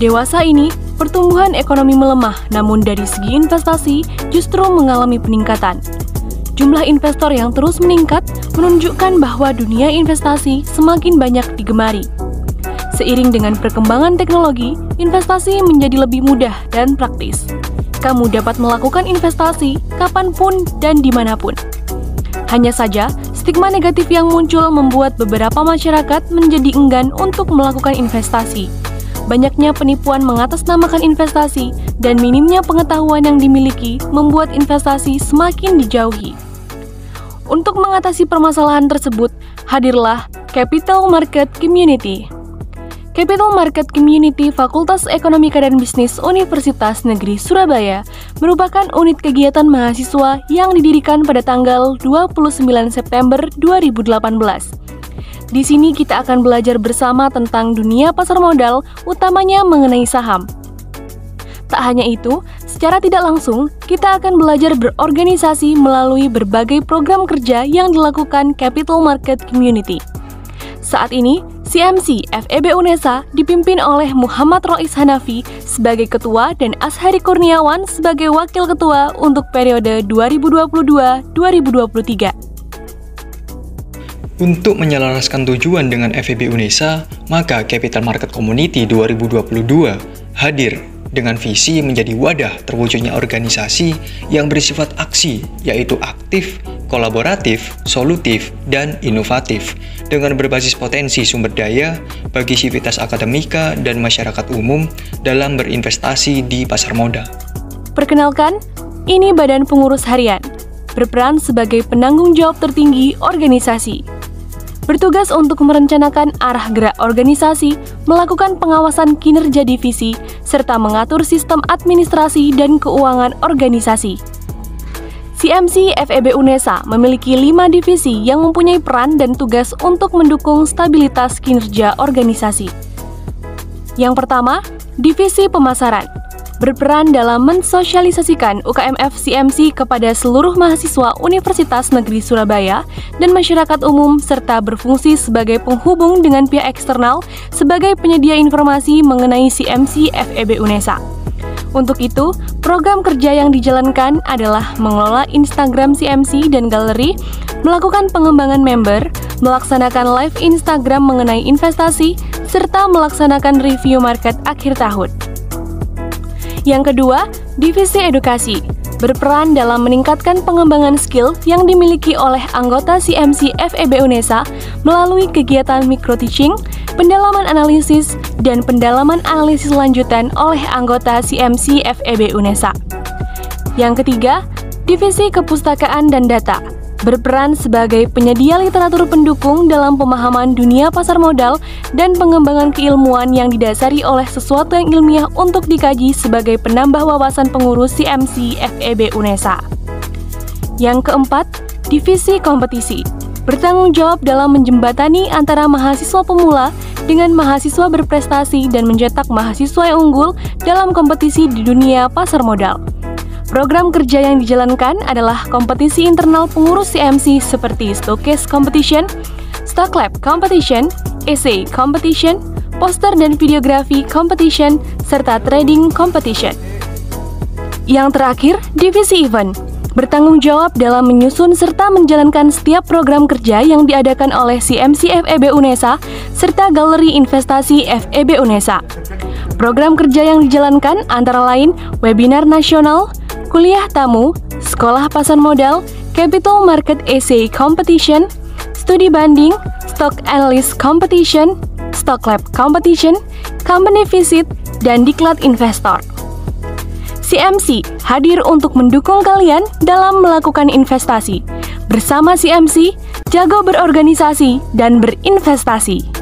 Dewasa ini, pertumbuhan ekonomi melemah, namun dari segi investasi justru mengalami peningkatan. Jumlah investor yang terus meningkat menunjukkan bahwa dunia investasi semakin banyak digemari. Seiring dengan perkembangan teknologi, investasi menjadi lebih mudah dan praktis. Kamu dapat melakukan investasi kapanpun dan dimanapun. Hanya saja, stigma negatif yang muncul membuat beberapa masyarakat menjadi enggan untuk melakukan investasi. Banyaknya penipuan mengatasnamakan investasi dan minimnya pengetahuan yang dimiliki membuat investasi semakin dijauhi. Untuk mengatasi permasalahan tersebut, hadirlah Capital Market Community. Capital Market Community Fakultas Ekonomika dan Bisnis Universitas Negeri Surabaya merupakan unit kegiatan mahasiswa yang didirikan pada tanggal 29 September 2018. Di sini kita akan belajar bersama tentang dunia pasar modal, utamanya mengenai saham. Tak hanya itu, secara tidak langsung, kita akan belajar berorganisasi melalui berbagai program kerja yang dilakukan Capital Market Community. Saat ini, CMC FEB UNESA dipimpin oleh Muhammad Rois Hanafi sebagai ketua dan Ashari Kurniawan sebagai wakil ketua untuk periode 2022-2023. Untuk menyelaraskan tujuan dengan FEB UNESA, maka Capital Market Community 2022 hadir dengan visi menjadi wadah terwujudnya organisasi yang bersifat aksi, yaitu aktif, kolaboratif, solutif, dan inovatif, dengan berbasis potensi sumber daya bagi sivitas akademika dan masyarakat umum dalam berinvestasi di pasar modal. Perkenalkan, ini Badan Pengurus Harian, berperan sebagai penanggung jawab tertinggi organisasi. Bertugas untuk merencanakan arah gerak organisasi, melakukan pengawasan kinerja divisi, serta mengatur sistem administrasi dan keuangan organisasi. CMC FEB UNESA memiliki 5 divisi yang mempunyai peran dan tugas untuk mendukung stabilitas kinerja organisasi. Yang pertama, Divisi Pemasaran. Berperan dalam mensosialisasikan UKMF CMC kepada seluruh mahasiswa Universitas Negeri Surabaya dan masyarakat umum, serta berfungsi sebagai penghubung dengan pihak eksternal sebagai penyedia informasi mengenai CMC FEB UNESA. Untuk itu, program kerja yang dijalankan adalah mengelola Instagram CMC dan galeri, melakukan pengembangan member, melaksanakan live Instagram mengenai investasi, serta melaksanakan review market akhir tahun. Yang kedua, Divisi Edukasi, berperan dalam meningkatkan pengembangan skill yang dimiliki oleh anggota CMC FEB UNESA melalui kegiatan micro-teaching, pendalaman analisis, dan pendalaman analisis lanjutan oleh anggota CMC FEB UNESA. Yang ketiga, Divisi Kepustakaan dan Data, berperan sebagai penyedia literatur pendukung dalam pemahaman dunia pasar modal dan pengembangan keilmuan yang didasari oleh sesuatu yang ilmiah untuk dikaji sebagai penambah wawasan pengurus CMC FEB UNESA. Yang keempat, Divisi Kompetisi, bertanggung jawab dalam menjembatani antara mahasiswa pemula dengan mahasiswa berprestasi dan mencetak mahasiswa yang unggul dalam kompetisi di dunia pasar modal. Program kerja yang dijalankan adalah kompetisi internal pengurus CMC seperti Stokes Competition, Stock Lab Competition, Essay Competition, Poster dan Videografi Competition, serta Trading Competition. Yang terakhir, Divisi Event, bertanggung jawab dalam menyusun serta menjalankan setiap program kerja yang diadakan oleh CMC FEB UNESA serta Galeri Investasi FEB UNESA. Program kerja yang dijalankan antara lain webinar nasional, kuliah tamu, sekolah pasar modal, Capital Market Essay Competition, studi banding, Stock Analyst Competition, Stock Lab Competition, Company Visit, dan Diklat Investor. CMC hadir untuk mendukung kalian dalam melakukan investasi. Bersama CMC, jago berorganisasi dan berinvestasi.